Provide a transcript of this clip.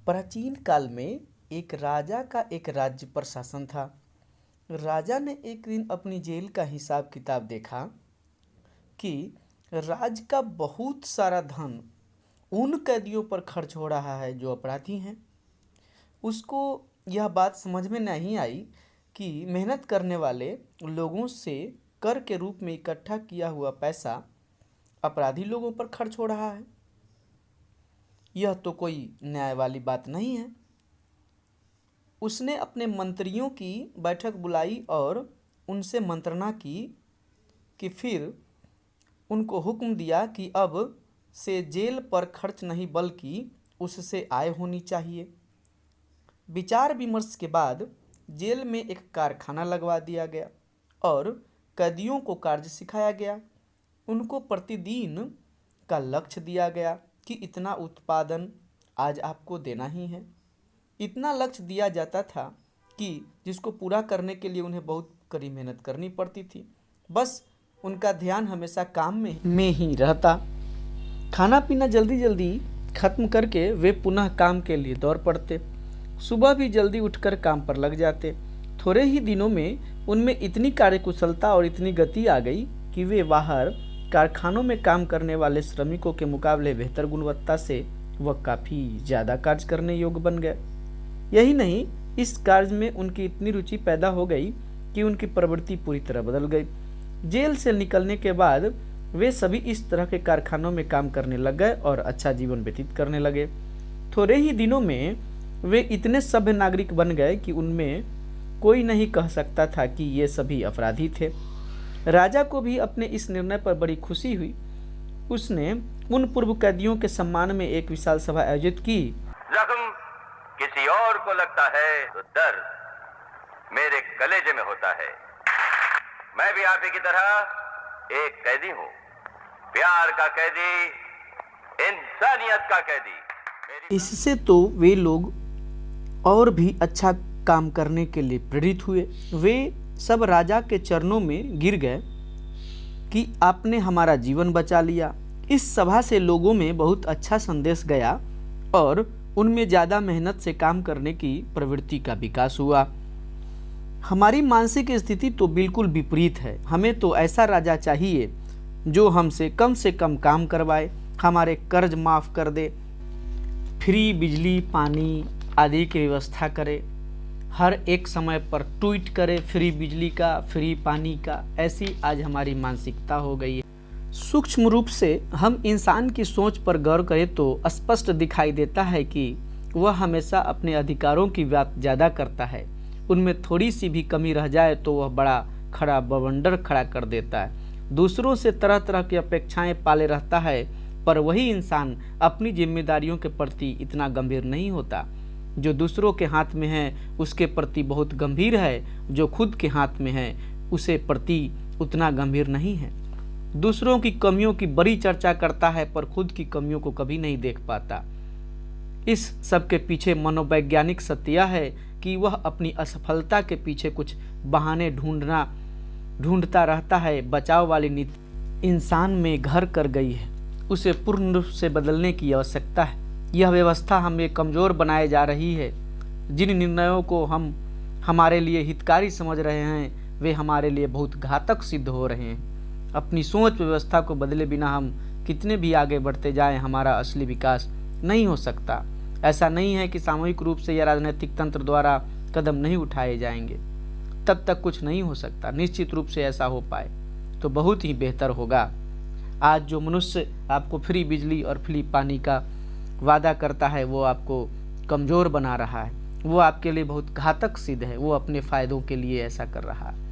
प्राचीन काल में एक राजा का एक राज्य प्रशासन था। राजा ने एक दिन अपनी जेल का हिसाब किताब देखा कि राज्य का बहुत सारा धन उन कैदियों पर खर्च हो रहा है जो अपराधी हैं। उसको यह बात समझ में नहीं आई कि मेहनत करने वाले लोगों से कर के रूप में इकट्ठा किया हुआ पैसा अपराधी लोगों पर खर्च हो रहा है। यह तो कोई न्याय वाली बात नहीं है। उसने अपने मंत्रियों की बैठक बुलाई और उनसे मंत्रणा की कि फिर उनको हुक्म दिया कि अब से जेल पर खर्च नहीं बल्कि उससे आय होनी चाहिए। विचार विमर्श के बाद जेल में एक कारखाना लगवा दिया गया और कैदियों को कार्य सिखाया गया। उनको प्रतिदिन का लक्ष्य दिया गया कि इतना उत्पादन आज आपको देना ही है। इतना लक्ष्य दिया जाता था कि जिसको पूरा करने के लिए उन्हें बहुत कड़ी मेहनत करनी पड़ती थी। बस उनका ध्यान हमेशा काम में ही रहता। खाना पीना जल्दी जल्दी खत्म करके वे पुनः काम के लिए दौड़ पड़ते। सुबह भी जल्दी उठकर काम पर लग जाते। थोड़े ही दिनों में उनमें इतनी कार्यकुशलता और इतनी गति आ गई कि वे बाहर कारखानों में काम करने वाले श्रमिकों के मुकाबले बेहतर गुणवत्ता से वह काफ़ी ज़्यादा कार्य करने योग्य बन गए। यही नहीं, इस कार्य में उनकी इतनी रुचि पैदा हो गई कि उनकी प्रवृत्ति पूरी तरह बदल गई। जेल से निकलने के बाद वे सभी इस तरह के कारखानों में काम करने लग गए और अच्छा जीवन व्यतीत करने लगे। थोड़े ही दिनों में वे इतने सभ्य नागरिक बन गए कि उनमें कोई नहीं कह सकता था कि ये सभी अपराधी थे। राजा को भी अपने इस निर्णय पर बड़ी खुशी हुई। उसने उन पूर्व कैदियों के सम्मान में एक विशाल सभा आयोजित की। जख्म किसी और को लगता है तो दर्द मेरे कलेजे में होता है। मैं भी आप ही की तरह एक कैदी हूँ, प्यार का कैदी, इंसानियत का कैदी। इससे तो वे लोग और भी अच्छा काम करने के लिए प्रेरित हुए। वे सब राजा के चरणों में गिर गए कि आपने हमारा जीवन बचा लिया। इस सभा से लोगों में बहुत अच्छा संदेश गया और उनमें ज़्यादा मेहनत से काम करने की प्रवृत्ति का विकास हुआ। हमारी मानसिक स्थिति तो बिल्कुल विपरीत है। हमें तो ऐसा राजा चाहिए जो हमसे कम काम करवाए, हमारे कर्ज माफ़ कर दे, फ्री बिजली पानी आदि की व्यवस्था करे, हर एक समय पर ट्वीट करे फ्री बिजली का, फ्री पानी का। ऐसी आज हमारी मानसिकता हो गई है। सूक्ष्म रूप से हम इंसान की सोच पर गौर करें तो स्पष्ट दिखाई देता है कि वह हमेशा अपने अधिकारों की बात ज़्यादा करता है। उनमें थोड़ी सी भी कमी रह जाए तो वह बड़ा खड़ा बवंडर खड़ा कर देता है। दूसरों से तरह तरह की अपेक्षाएं पाले रहता है, पर वही इंसान अपनी जिम्मेदारियों के प्रति इतना गंभीर नहीं होता। जो दूसरों के हाथ में है उसके प्रति बहुत गंभीर है, जो खुद के हाथ में है उसे प्रति उतना गंभीर नहीं है। दूसरों की कमियों की बड़ी चर्चा करता है पर खुद की कमियों को कभी नहीं देख पाता। इस सब के पीछे मनोवैज्ञानिक सत्य यह है कि वह अपनी असफलता के पीछे कुछ बहाने ढूंढता रहता है। बचाव वाली नीति इंसान में घर कर गई है, उसे पूर्ण रूप से बदलने की आवश्यकता है। यह व्यवस्था हमें कमज़ोर बनाए जा रही है। जिन निर्णयों को हम हमारे लिए हितकारी समझ रहे हैं वे हमारे लिए बहुत घातक सिद्ध हो रहे हैं। अपनी सोच व्यवस्था को बदले बिना हम कितने भी आगे बढ़ते जाएं, हमारा असली विकास नहीं हो सकता। ऐसा नहीं है कि सामूहिक रूप से या राजनीतिक तंत्र द्वारा कदम नहीं उठाए जाएंगे तब तक कुछ नहीं हो सकता। निश्चित रूप से ऐसा हो पाए तो बहुत ही बेहतर होगा। आज जो मनुष्य आपको फ्री बिजली और फ्री पानी का वादा करता है वो आपको कमज़ोर बना रहा है, वो आपके लिए बहुत घातक सिद्ध है। वो अपने फ़ायदों के लिए ऐसा कर रहा है।